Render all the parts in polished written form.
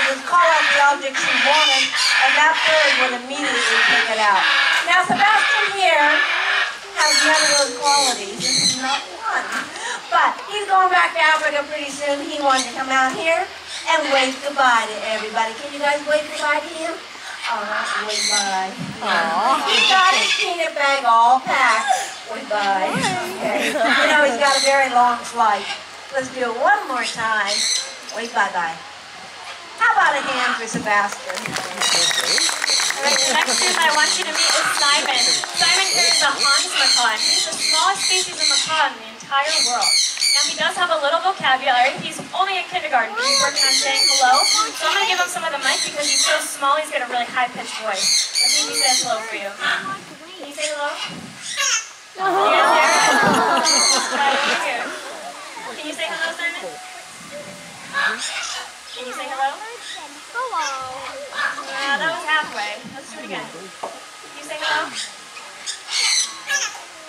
just call out the object she wanted, and that bird would immediately pick it out. Now, Sebastian here has none of those qualities. This is not one. But he's going back to Africa pretty soon. He wanted to come out here and wave goodbye to everybody. Can you guys wave goodbye to him? All right, wave bye. He's got his peanut bag all packed. Wave bye. Okay. You know, he's got a very long flight. Let's do it one more time. Wave bye-bye. How about a hand for Sebastian? All right, the next student I want you to meet is Simon. Simon here is a Hans macaw, and he's the smallest species of macaw in the entire world. Now, he does have a little vocabulary. He's only in kindergarten, but he's working on saying hello. So I'm going to give him some of the mic because he's so small, he's got a really high-pitched voice. Let's see if he says hello for you. Can you say hello? You guys hear it? Right over here. Can you say hello, Simon? Can you say hello? Hello. That was halfway. Let's do it again. Can you say hello?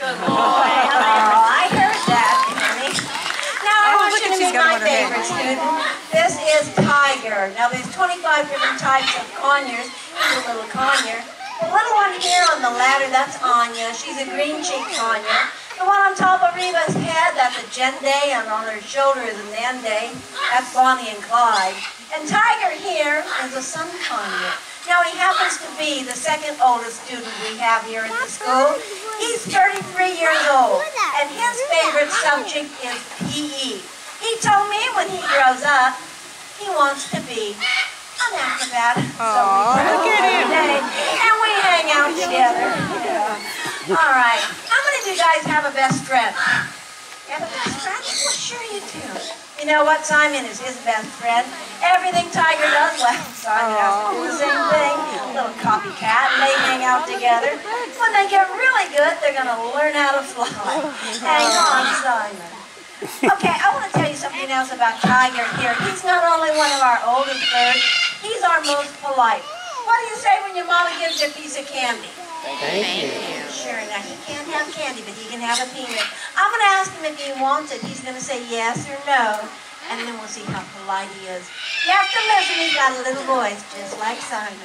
Good boy. I heard that, honey. Now I want you to meet my favorite student. This is Tiger. Now there's 25 different types of conures. He's a little conure. The little one here on the ladder, that's Anya. She's a green-cheeked conure. The one on top of Reba's head, that's a Gende, and on her shoulder is a Nande. That's Bonnie and Clyde. And Tiger here is a sun conure. Now he happens to be the second oldest student we have here at the school. He's 33 years old, and his favorite subject is PE. He told me when he grows up, he wants to be an acrobat. So we look at him. And we hang out together. Yeah. All right. How many of you guys have a best friend? You have a best friend? Well, sure you do. You know what? Simon is his best friend. Everything Tiger does, well, Simon has to do the same thing. A little copycat, and they hang out together. When they get really good, they're going to learn how to fly. Hang on, Simon. Okay, I want to tell you something else about Tiger here. He's not only one of our oldest birds, he's our most polite. What do you say when your mama gives you a piece of candy? Thank you. Sure, now he can't have candy, but he can have a peanut. I'm going to ask him if he wants it. He's going to say yes or no, and then we'll see how polite he is. You have to listen, he's got a little voice, just like Simon.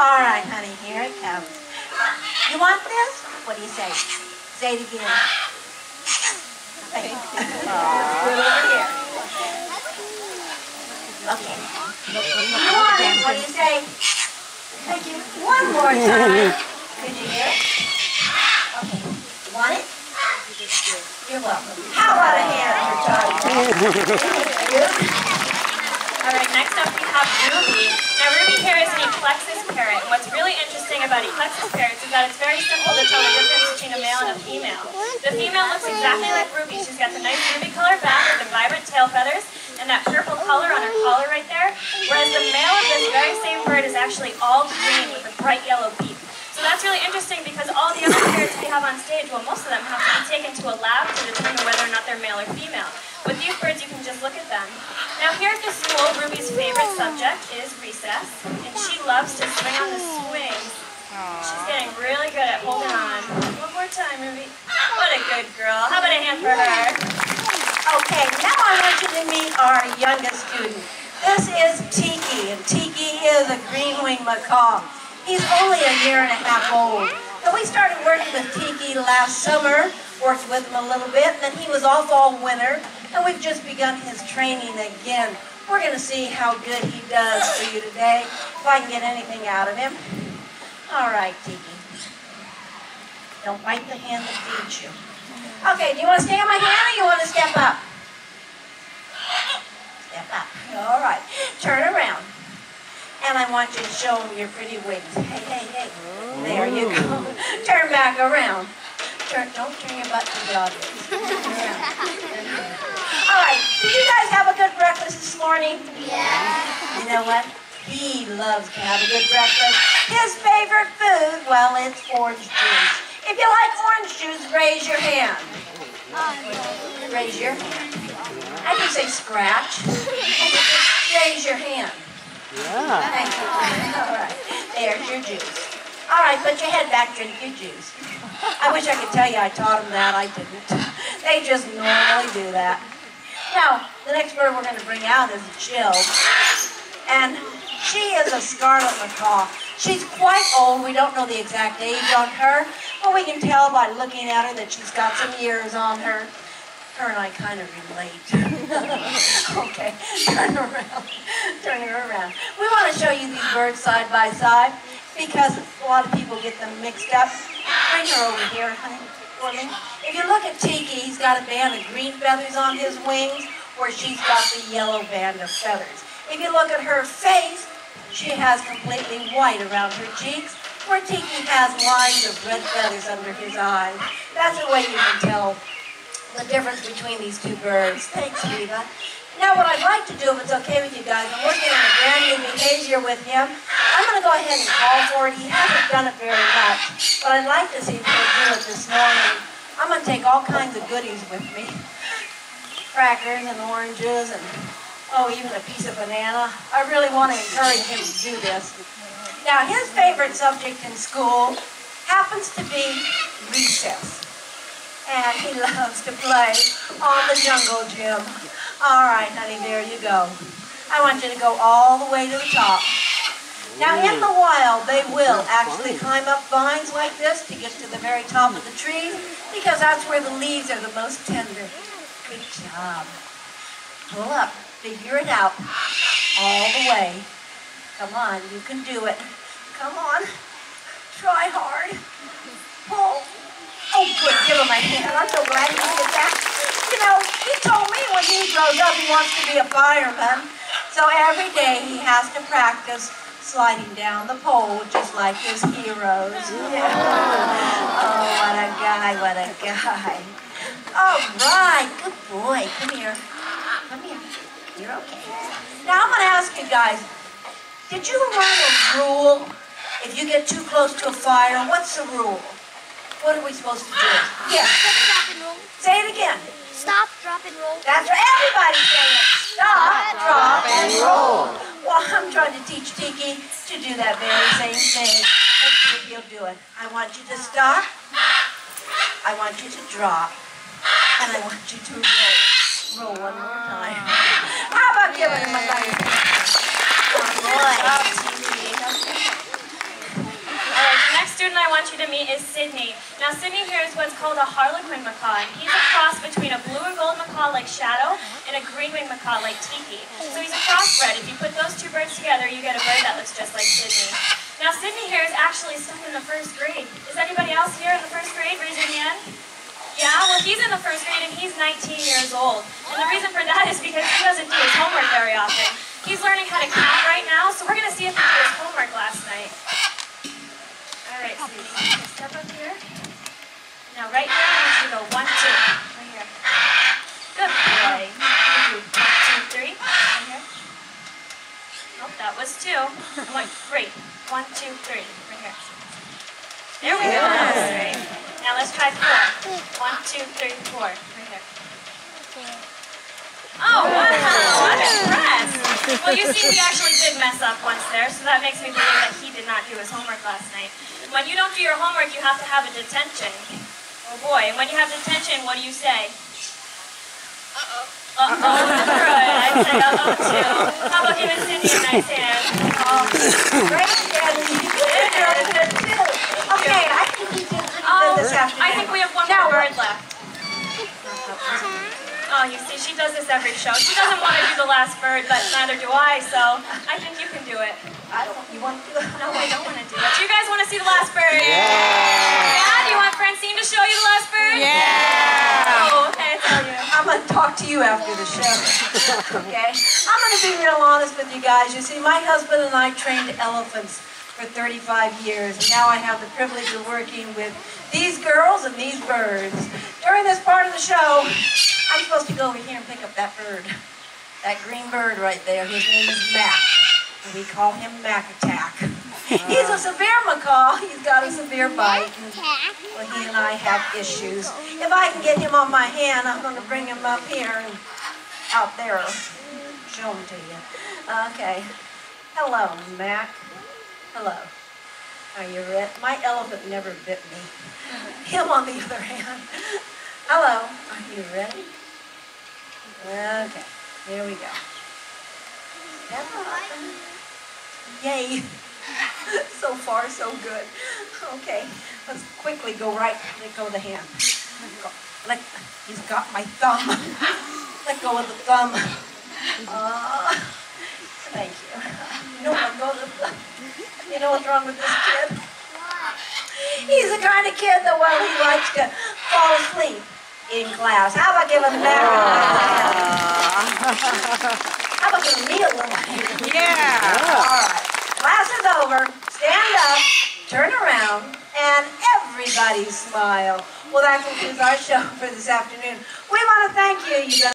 All right, honey, here it comes. You want this? What do you say? Say it again. Okay. Good over here. Okay. You want it? What do you say? Thank you. One more time. Could you hear it? Okay. You want it? You're welcome. How about a hand for Tiger? All right, next up we have Ruby. Now Ruby here is an Eclexis parrot. And what's really interesting about Eclexis parrots is that it's very simple to tell the difference between a male and a female. The female looks exactly like Ruby. She's got the nice ruby color back with the vibrant tail feathers and that purple color on her collar right there. Whereas the male of this very same bird is actually all green with a bright yellow beak. So that's really interesting because all the other parrots we have on stage, well, most of them have to be taken to a lab to determine whether or not they're male or female. With these birds, you can just look at them. Now here at the school, Ruby's favorite subject is recess, and she loves to swing on the swings. She's getting really good at holding on. One more time, Ruby. What a good girl. How about a hand for her? Okay, now I want you to meet our youngest student. This is Tiki, and Tiki is a green-winged macaw. He's only a year and a half old. And we started working with Tiki last summer, worked with him a little bit, and then he was off all winter, and we've just begun his training again. We're going to see how good he does for you today, if I can get anything out of him. All right, Tiki. Don't bite the hand that feeds you. Okay, do you want to stay on my hand or you want to step up? Step up. All right. Turn around. And I want you to show them your pretty wings. Hey, hey, hey. There you go. Turn back around. Don't turn your butt to the audience. All right. Did you guys have a good breakfast this morning? Yeah. You know what? He loves to have a good breakfast. His favorite food, well, it's orange juice. If you like orange juice, raise your hand. Raise your hand. I can say scratch. Raise your hand. Yeah. Thank you. All right. There's your juice. All right, put your head back, drink your juice. I wish I could tell you I taught them that. I didn't. They just normally do that. Now, the next bird we're going to bring out is Jill. And she is a scarlet macaw. She's quite old. We don't know the exact age on her, but we can tell by looking at her that she's got some years on her. Her and I kind of relate. Okay, turn her around. Turn her around. We want to show you these birds side by side because a lot of people get them mixed up. Bring her over here, honey, for me. If you look at Tiki, he's got a band of green feathers on his wings, where she's got the yellow band of feathers. If you look at her face, she has completely white around her cheeks, where Tiki has lines of red feathers under his eyes. That's the way you can tell the difference between these two birds. Thanks, Reba. Now what I'd like to do, if it's okay with you guys, I'm working on a brand new behavior with him. I'm going to go ahead and call for it. He hasn't done it very much, but I'd like to see if he'll do it this morning. I'm going to take all kinds of goodies with me. Crackers and oranges and, oh, even a piece of banana. I really want to encourage him to do this. Now, his favorite subject in school happens to be recess. And he loves to play on the jungle gym. All right, honey, there you go. I want you to go all the way to the top. Now, in the wild, they will actually climb up vines like this to get to the very top of the trees because that's where the leaves are the most tender. Good job. Pull up. Figure it out. All the way. Come on, you can do it. Come on. Try hard. Pull. Oh, good. Give him a hand. I'm so glad he did that. You know, he told me when he grows up he wants to be a fireman. So every day he has to practice sliding down the pole just like his heroes. Yeah. Oh, what a guy, what a guy. All right. Good boy. Come here. Come here. You're okay. Now I'm going to ask you guys, did you learn a rule? If you get too close to a fire, what's the rule? What are we supposed to do? Yes. Stop and roll. Say it again. Stop, drop, and roll. That's right. Everybody say it. Stop, drop, and roll. Well, I'm trying to teach Tiki to do that very same thing. Let's see if he'll do it. I want you to stop. I want you to drop. And I want you to roll. Roll one more time. How about giving him a nice good boy. Alright, the next student I want you to meet is Sydney. Now Sydney here is what's called a harlequin macaw, and he's a cross between a blue and gold macaw like Shadow and a green-winged macaw like Tiki. So he's a crossbred. If you put those two birds together, you get a bird that looks just like Sydney. Now Sydney here is actually still in the first grade. Is anybody else here in the first grade? Raise your hand. Yeah, well he's in the first grade and he's 19 years old. And the reason for that is because he doesn't do his homework very often. He's learning how to count right now, so we're going to see if he did his homework last night. Alright, sweetie. Step up here. Now right here, I want you to go 1, 2. Right here. Good boy. You do 1, 2, 3. Right here. Nope, that was 2. I want 3. 1, 2, 3. Right here. There we go. That was 3. Now let's try 4. 1, 2, 3, 4. Right here. Oh, wow! I'm impressed. Well, you see, we actually did mess up once there, so that makes me believe that he did not do his homework last night. When you don't do your homework, you have to have a detention. Oh boy, and when you have detention, what do you say? Uh-oh. Uh-oh, good. I'd say uh-oh too. How about giving Cindy a nice hand? Oh, great, Daddy. You did it too. Okay, I think you did pretty good this afternoon. I think we have one more bird left. Oh, you see, she does this every show. She doesn't want to do the last bird, but neither do I, so I think you can do it. I don't. You want to do it? No, I don't want to do it. Do you guys want to see the last bird? Yeah. Yeah? Do you want Francine to show you the last bird? Yeah. Oh, okay, I tell you. I'm going to talk to you after the show. Okay? I'm going to be real honest with you guys. You see, my husband and I trained elephants for 35 years. And now I have the privilege of working with these girls and these birds. During this part of the show, I'm supposed to go over here and pick up that bird. That green bird right there. His name is Mac. And we call him Mac Attack. He's a severe macaw. He's got a severe bite. And, well, he and I have issues. If I can get him on my hand, I'm going to bring him up here and out there. Show him to you. Okay. Hello, Mac. Hello. Are you ready? My elephant never bit me. Him, on the other hand. Hello. Are you ready? Okay. Here we go. Step up. Yay. So far, so good. Okay, let's quickly go right. Let go of the hand. He's got my thumb. Let go of the thumb. Thank you. You know what? Go of the thumb. You know what's wrong with this kid? He's the kind of kid that, well, he likes to fall asleep in class. How about giving him back? How about giving me a little hand? Yeah. All right. Class is over. Stand up, turn around, and everybody smile. Well, that concludes our show for this afternoon. We want to thank you. You've done